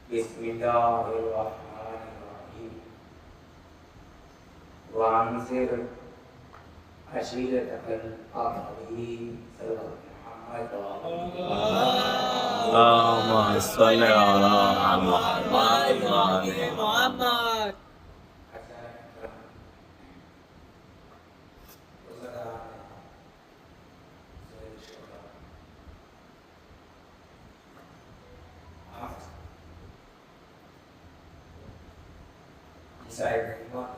بسم الله الرحمن الرحيم وأنذر عشيرتك الأقربين صدق محمد اللهم صل على محمد وآل محمد. Saya terima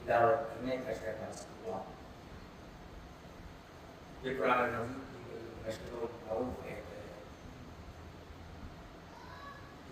dalam ini kesehatan semua. Di Quran ini masih tahu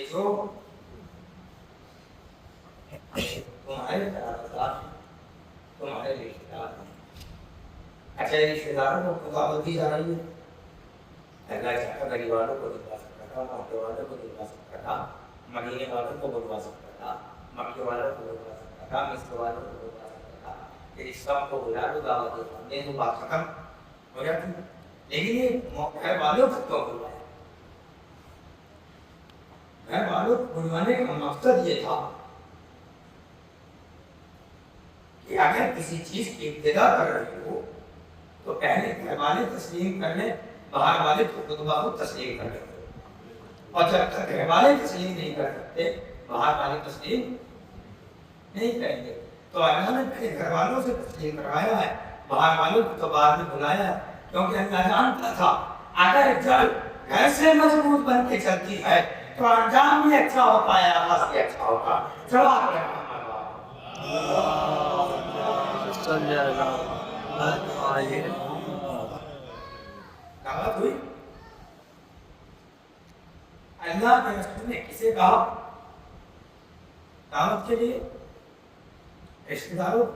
کہ جو تمہارے تمہارے رشتے دار ہیں، اچھا رشتے داروں کو مقابلت دی جا رہی ہے، اللہ چاہتا غریب والوں کو دلوا سکتا تھا، موٹے والوں کو دلوا سکتا تھا، مدینے والوں کو بلوا سکتا تھا، مکے والوں کو بلوا سکتا تھا، مصر والوں کو بلوا سکتا تھا، پھر اس سب کو بلا دو دعوت دے دے تو بات ختم ہو جاتی، لیکن یہ گھر والوں تک تو بلوایا۔ گھر والوں کو بلوانے کا مقصد یہ تھا کہ اگر کسی چیز کی ابتدا کر رہے ہو تو پہلے گھر والے تسلیم کر لیں، باہر والے خود بخود تسلیم کر لیں، اور جب تک گھر والے تسلیم نہیں کر سکتے باہر والے تسلیم نہیں کریں گے۔ تو اللہ نے پہلے گھر والوں سے تسلیم کروایا ہے، باہر والوں کو تو بعد میں بلایا ہے، کیونکہ اللہ جانتا تھا اگر جل گھر سے مضبوط بن کے چلتی ہے تو انجام بھی اچھا ہو پایا، آغاز بھی اچھا ہوگا۔ جواب دعوت ہوئی، اللہ کے رسول نے کسے کہا دعوت کے لیے؟ رشتے داروں۔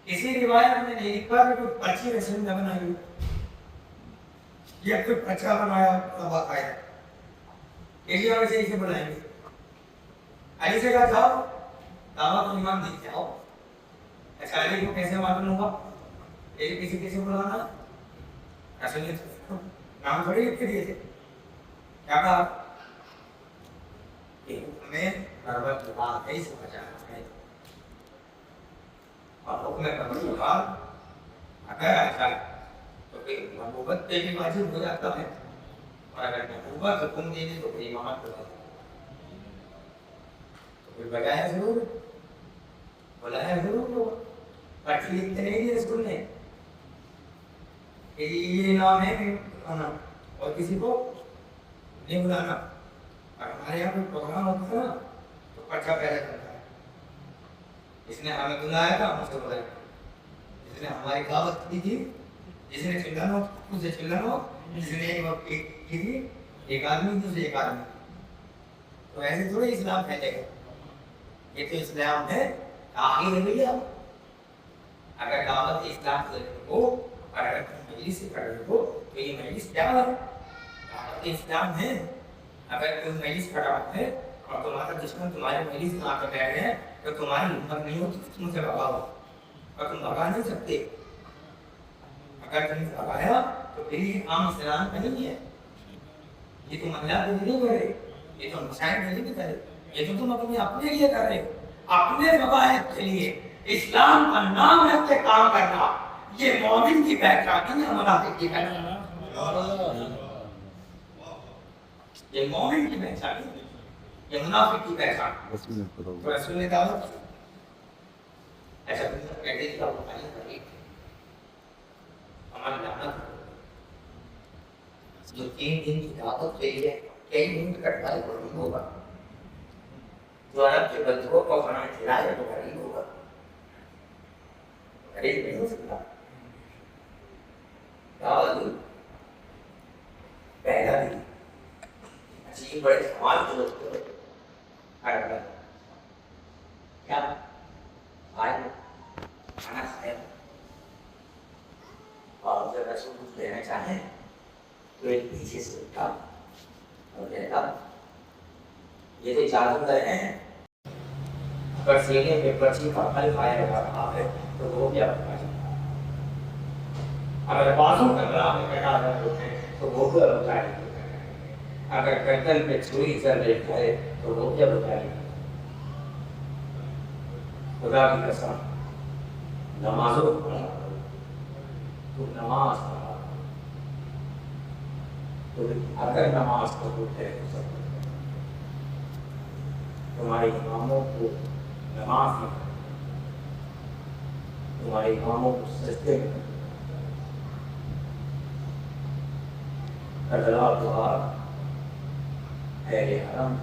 کسی روایت میں نہیں لکھا کہ کوئی پرچی رسول نے بنائی یا کوئی پرچہ بنایا دعوت آیا، اس لیے ویسے اسے بنائیں گے۔ علی سے کہا جاؤ دعوت ایمان دے کے آؤ۔ اچھا علی کو کیسے معلوم ہوگا کسی کسی بلانا؟ رسول نے نام تھوڑی لکھ کے دیے تھے، کیا کہا کہ ہمیں غربت کی بات نہیں سے بچانا ہے، اور حکم قبر کے بعد اگر ایسا تو پھر محبوبت پہ بھی واجب ہو جاتا ہے، اور اگر محبوبت حکم دے دے تو پھر امامت ہو جاتا ہے، تو پھر بجایا ضرور، بلایا ضرور ہوگا۔ پرچی لکھتے نہیں دیا رسول نے کہ یہ نام ہے کہ بلانا اور کسی کو نہیں بلانا۔ اور ہمارے یہاں کوئی پروگرام ہوتا ہے نا تو پرچہ پہلے کرتا ہے، جس نے ہمیں بلایا تھا ہم سے بلایا، جس نے ہماری دعوت کی تھی، جس نے چلانا ہو اسے چلانا ہو، جس نے ایک وقت کی تھی ایک آدمی دوسرے ایک آدمی، تو ایسے تھوڑے اسلام پھیلے گا۔ یہ تو اسلام ہے آخر رویہ۔ اگر دعوت اسلام سے ہو اور اگر مجلس سے کر رہے ہو تو یہ مجلس کیا ہے؟ دعوت اسلام ہے۔ اگر کوئی مجلس کھڑا ہے اور تمہارا دشمن تمہارے مجلس میں آ کر بیٹھ رہے ہیں تو تمہاری ہمت نہیں ہوتی تم سے بھگاؤ، اور تم بھگا نہیں سکتے۔ اگر تم نے بھگایا تو پھر یہ عام اسلام کا نہیں ہے، یہ تم اللہ کے لیے نہیں کر رہے، یہ تم مسائل کے لیے نہیں کر رہے، یہ تو تم اپنے لیے کر رہے ہو، اپنے فوائد کے لیے۔ اسلام کا نام رکھ کے کام کرنا یہ مومن کی پہچان ہے، منافق کی پہچان ہے۔ یہ مومن کی پہچان ہے، یہ منافق کی پہچان ہے۔ تو رسول نے دعوت کی، ایسا کہتے تھے ہماری دعوت جو 3 دن کی دعوت کے لیے کئی دن کٹنا ہے غریب ہوگا، جو عرب کے بندوں کو کھانا کھلائے تو غریب ہوگا، غریب نہیں ہو سکتا۔ دعوت پہلا دن عجیب بڑے سوال جو کیا آئے کھانا کھایا، اور جب رسول کچھ لینا چاہیں تو ایک پیچھے سے اٹھا اور کہتا یہ تو اجازت رہے ہیں، اگر سینے پہ پرچی کا پھل کھایا جا رہا ہے تو وہ کیا بتا جائے، اگر بازو کر رہا ہے کٹا رہے ہوتے ہیں تو وہ کیا بتائے، اگر گردن پہ چھری چل رہی ہے تو وہ کیا بتائے۔ خدا کی قسم نمازوں تو نماز پڑھا، تو اگر نماز قبول ہے تو سب تمہارے اماموں کو نماز میں تمہارے اماموں کو سجدے میں اگلا دعا اہل حرم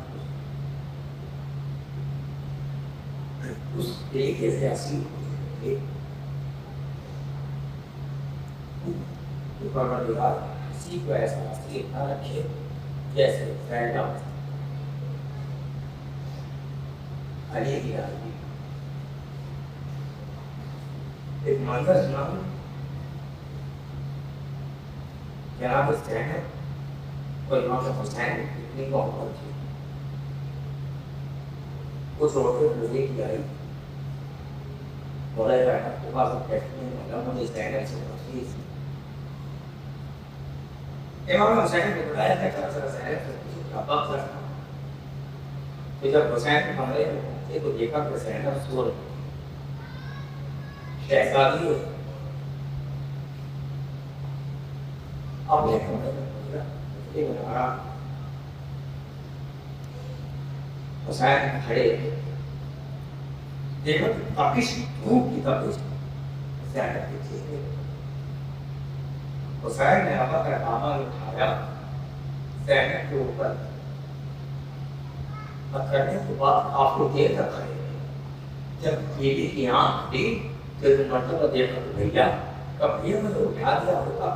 اس طریقے سے حاصل ہوتی ہے۔ پروردگار کسی کو ایسا حاصل نہ رکھے جیسے پھیلنا علی کی راضی ایک منظر سنا جناب حسین اور امام حسین اتنی محبت تھی اس روٹے لوہے کی آئی مولا رحمت کے پاس کہتے ہیں مولا مجھے زینب سے تفصیل امام حسین نے بتایا تھا کہ اصل زینب سے کچھ ابا کرنا تو جب حسین کے کمرے میں پہنچے تو دیکھا کہ زینب سو رہی شہزادی ہوئی اپنے کمرے میں پہنچا یہ بتا حسین کھڑے دیکھا کہ تاکش دھوپ کی تاکش زینب کے چہرے حسین نے ابا کا دامن اٹھایا زینب کے اوپر کرنے کے بعد آپ کو دیر تک کھڑے جب بیوی کی آنکھ دی تو مرتبہ دیکھا تو بھیا کب یہ مجھے اٹھا دیا ہوگا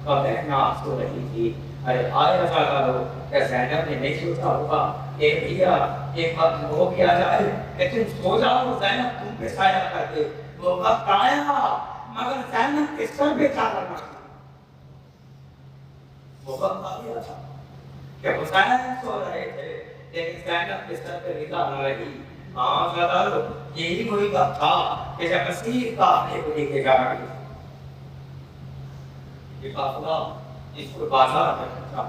کب میں آپ سو رہی تھی ارے آئے رضا کرو کہ زینب نے نہیں سوچا ہوگا کہ بھیا ایک وقت ہو کیا جائے کہ تم سو جاؤ زینب تم پہ سایہ کر دے وہ وقت آیا مگر زینب کے سر پہ کیا کرنا وہ وقت آ گیا تھا کہ حسین سو رہے تھے لیکن زینب کے سر پہ رضا نہ رہی ہاں ذرا یہی کوئی وقت تھا کہ جب مسیح کا اپنے کو لے کے جا رہی یہ قافلہ جس کو بازار میں پہنچا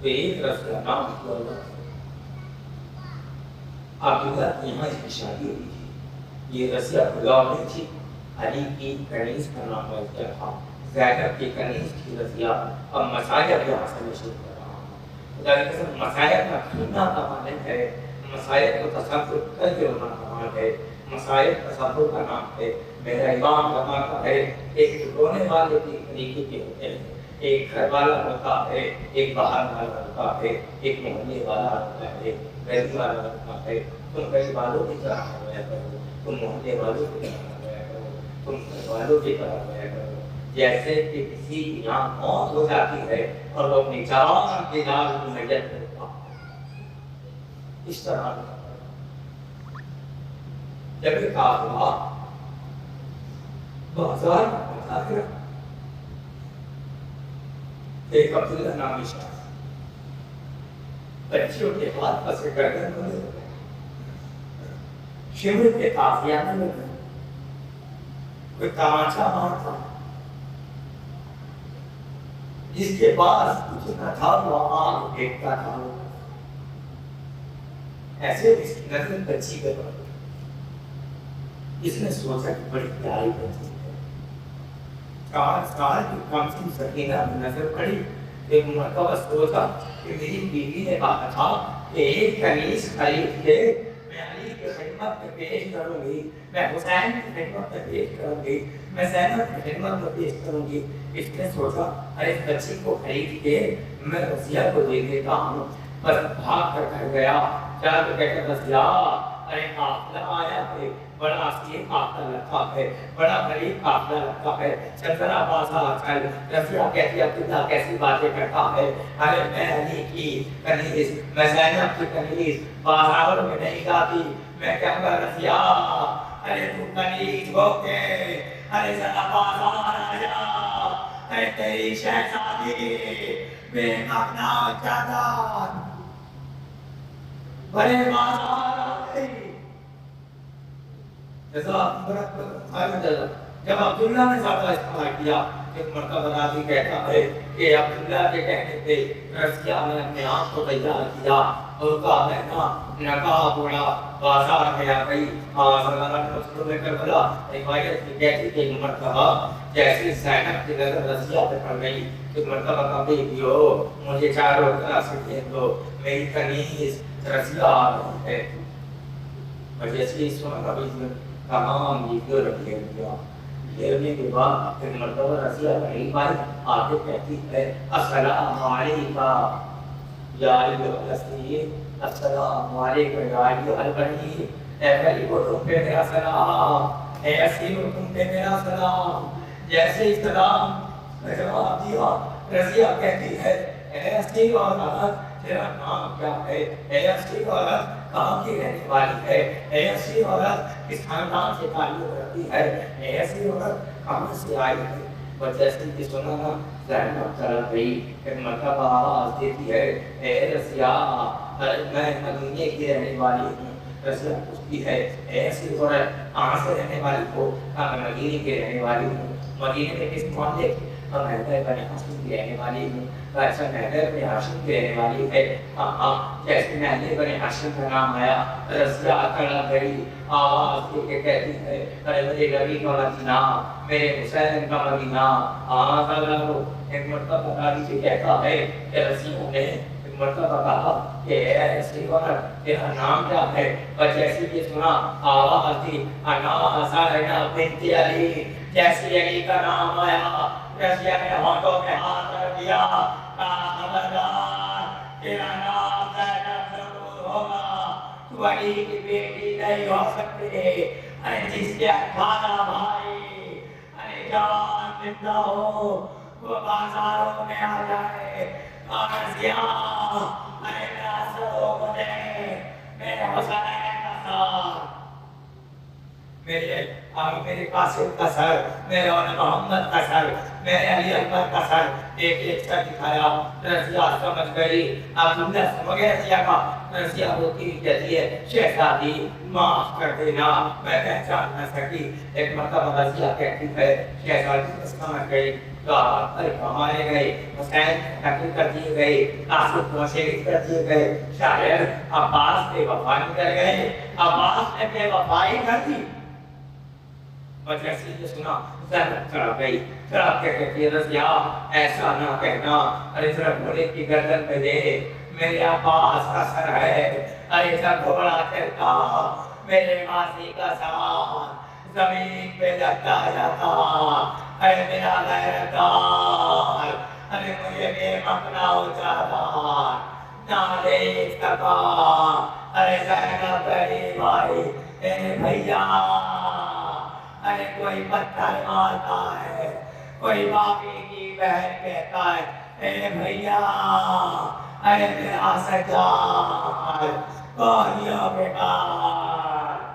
تو ایک رس کا نام عبداللہ عبداللہ کی یہاں اس کی شادی ہوئی تھی یہ رسیہ خدا نہیں تھی علی کی کنیز کا نام رسیہ تھا زینب کی کنیز کی رسیہ اور مسائل بھی حاصل شروع کر رہا ہوں خدا کی قسم مسائل کا کھیلنا کا معنی ہے مسائل کو تصور کر کے ہونا کا معنی ہے مسائل تصور کا نام ہے میرا امام فرماتا ہے ایک رونے والے کی طریقے کے ہوتے ہیں ایک گھر والا ہوتا ہے ایک باہر والا ہوتا ہے ایک محلے والا ہوتا ہے گلی والا ہوتا ہے تم گلی والوں کی طرح ہویا کرو تم محلے والوں کی طرح ہویا کرو تم گھر والوں کی طرح ہویا کرو جیسے کہ کسی کی یہاں موت ہو جاتی ہے اور وہ اپنی جان کے نال کو میڈل کرتا اس طرح جب ایک آدھا بازار میں ایک عبداللہ نامی شخص بچیوں کے ہاتھ پسے گردن بنے شمر کے قافیانے میں کوئی تماچا مارتا جس کے پاس کچھ نہ تھا وہ آنکھ دیکھتا تھا ایسے اس کی نظر بچی کے پر اس نے سوچا کہ بڑی پیاری بچی ہے کار کی کمسی سکینہ میں نظر پڑی ایک مرتبہ سوچا کہ میری بیوی نے کہا تھا کہ ایک کنیز خرید کے میں علی کی خدمت میں پیش کروں گی میں حسین کی خدمت میں پیش کروں گی میں زینب کی خدمت میں پیش کروں گی اس نے سوچا ارے بچی کو خرید کے میں رضیہ کو دے دیتا ہوں بس بھاگ کر گھر گیا چلا تو کہتا رضیہ ارے قافلہ آیا ہے بڑا عظیم قافلہ لگتا ہے بڑا غریب قافلہ لگتا ہے چل ذرا بازار چل رضیہ کہتی عبداللہ کیسی باتیں کرتا ہے ارے میں علی کی کنیز میں زینب کی کنیز بازاروں میں نہیں جاتی میں کہوں گا رضیہ ارے تو کنیز ہو کے ارے ذرا بازار آ جا ارے تیری شہزادی بے مقنا جادان بڑے بازار آئی جب عبداللہ نے زیادہ استعمال کیا ایک مرتبہ راضی کہتا ہے کہ عبداللہ کے کہنے پہ رضیہ نے اپنے آپ کو تیار کیا اور کہا میں نکاح پڑا بازار میں آ گئی رسول میں کربلا روایت کی کہتی کہ ایک مرتبہ جیسے زینب کی نظر رضیہ پہ پڑ گئی ایک مرتبہ کبھی دیو مجھے چاروں طرح سے دیکھ دو میری کنیز رضیہ آ رہی ہے اور جیسے اس وقت ابھی تمام ویڈیو رکھے گیا لینے کے بعد پھر مرتبہ رضیہ قریب آئی آگے کہتی ہے السلام علیکم یا ایھا الذین السلام علیکم یا ایھا البنی اے بھائی کو تم پہ میرا سلام اے اسیر تم پہ میرا سلام جیسے ہی سلام میں جواب دیا رضیہ کہتی ہے اے اسیر عورت تیرا نام کیا ہے اے اسیر عورت کہاں کی رہنے والی ہے؟ ایسی عورت کس خاندان سے تعلق رکھتی ہے؟ ایسی عورت کہاں سے آئی ہے؟ اور جیسے کہ سنا نا زینب چلا گئی، ایک مرتبہ آواز دیتی ہے، اے رضیہ میں مدینے کی رہنے والی ہوں۔ رضیہ پوچھتی ہے ایسی عورت کہاں سے رہنے والی ہو؟ میں مدینے کی رہنے والی ہوں۔ مدینے میں کس محلے کی؟ میں محلے بنی ہاشم کی رہنے والی ہوں۔ اچھا محلے بنی ہاشم کی رہنے والی ہے؟ جیسے محلے بنی ہاشم کا نام آیا، رضیہ تڑپ گئی، آواز دے کے کہتی ہے، ارے میرے نبی کا مدینہ، میرے حسین کا مدینہ، ایک مرتبہ راوی سے کہتا ہے کہ رضیوں نے ایک مرتبہ کہا کہ اے ایسی عورت تیرا نام کیا ہے؟ اور جیسے یہ سنا آواز دی، انا زینب بنت علی، جیسے علی کا نام آیا، رضیہ نے ہاتھوں میں ہاتھ رکھ دیا، کہا خبردار تیرا نام زینب ضرور ہوگا، تو علی کی بیٹی نہیں ہو سکتی، ارے جس کے 18 بھائی ارے جوان زندہ ہو وہ بازاروں میں آ جائے، رضیہ ارے میرا سروں کو دے، میرے حسین کا سر، میرے قاسم کا سر، میرے محمد کا سر، میرے علی اکبر کا سر، ایک ایک سر دکھایا۔ رضیہ سمجھ گئی، اب تم نے سمجھ گیا رضیہ کا، رضیہ ہوتی کہتی ہے شہزادی معاف کر دینا، میں پہچان نہ سکی۔ ایک مرتبہ رضیہ کہتی ہے شہزادی سمجھ گئی، ہمارے گئے حسین تقریر کر دیے گئے، قاسم کو شہید کر دیے گئے، شاید عباس بے وفائی کر گئے، عباس نے بے وفائی کر دی۔ اور جیسے یہ سنا زینب تڑپ گئی، تڑپ کے کہتی ہے رضیہ ایسا نہ کہنا، ارے ذرا گھوڑے کی گردن پہ دے، میرے عباس کا سر ہے، ارے ذرا گھوڑا چلتا، میرے ماضی کا سامان زمین پہ لگتا جاتا، اے میرا غیرتدار، ارے مجھے بے مقنا ہو جاتا، نہ دیکھ سکا، ارے زینب بڑی بھائی، اے بھیا، ارے کوئی پتھر مارتا ہے، کوئی باقی کی بہن کہتا ہے، اے بھیا، ارے میرا سجاد، کوہنیوں کے پاس،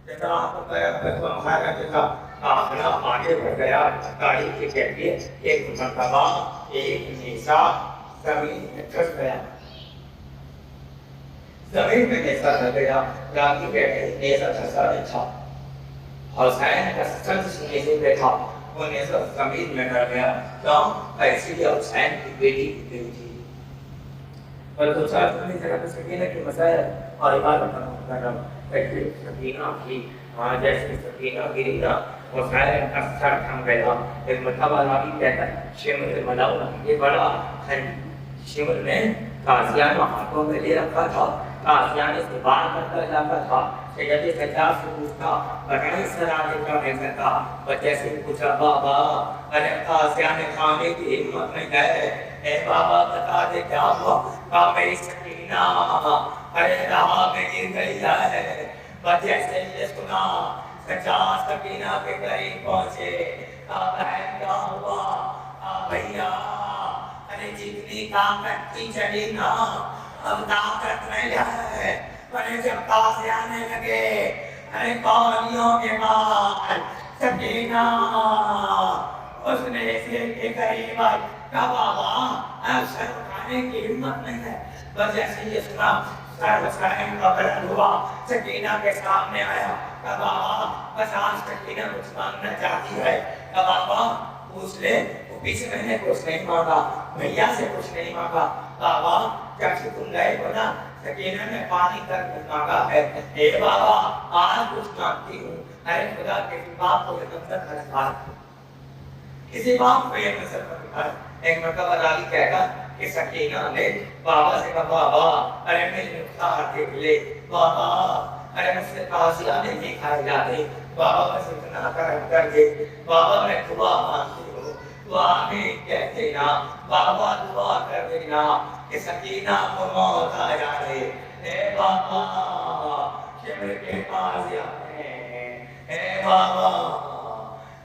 جتنا آپ کو کہا جتا آخرا آگے بڑھ گیا، تاریخ کی کہتی ہے ایک مرتبہ ایک نیزہ زمین میں دھس گیا، زمین میں نیزہ دھس گیا، راوی کہتے ہیں نیزہ دھسا نہیں تھا، حسین کا سر جس نیزے پہ تھا وہ نیزہ زمین میں گر گیا، کیوں؟ ایسی لیے حسین کی بیٹی کی بیٹی تھی۔ اور دوسرا سنی طرح سکینہ کی مسائل اور عبادت کا کرم ایسی سکینہ کی جیسے سکینہ گری نا حسین کا سر تھم گیا۔ ایک مرتبہ راوی کہتا ہے شمر ملاؤ یہ بڑا ہے، شمر نے قاضیان ہاتھوں میں لے رکھا تھا، قاضیان سے بار کرتا جاتا تھا، سیدی سجاد سے پوچھتا بڑائی سرانے کا میں تھا، بچے سے پوچھا بابا ارے قاضیان کھانے کی ہمت نہیں ہے، اے بابا بتا دے کیا ہوا؟ کہا میری سکینہ ارے رہا میں گر گئی ہے۔ بچے سے یہ سنا سجاد سکینہ کے قریب پہنچے، کہا بہن کیا ہوا؟ کہا بھیا ارے جتنی طاقت کی چڑھی نا اب طاقت نہیں ہے، ارے جب قاضی آنے لگے ارے کوہنیوں کے بعد سکینہ اس نے اسے کے قریب آئی، کہا بابا اب سر اٹھانے کی ہمت نہیں ہے۔ بس جیسے یہ سنا سر حسین کا بلند ہوا، سکینہ کے سامنے آیا، کہا بابا بس آج سکینہ مجھ مانگنا چاہتی ہے، کہا بابا پوچھ لے، وہ پیچھے میں نے کچھ نہیں مانگا، بھیا سے کچھ نہیں مانگا، بابا جب سے تم گئے ہو نا سکینہ نے پانی تک مانگا ہے، اے بابا آج کچھ مانگتی ہوں، ارے خدا کسی باپ کو یہ منظر نہ دکھا، کسی باپ کو یہ منظر نہ دکھا۔ ایک مرتبہ راوی کہتا کہ سکینہ نے بابا سے کہا بابا ارے میرے مختار دیکھ لے، بابا ارے مجھ سے قاضی آنے نہیں کھائے جاتے، بابا بس اتنا کرم کر دے، بابا میں دعا مانگتی ہوں، دعا میں کہہ دینا، بابا دعا کر دینا کہ سکینہ کو موت آ جائے، اے بابا شمر کے پاس جانے، اے بابا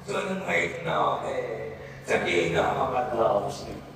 ظلم اتنا ہے، سکینہ برداشت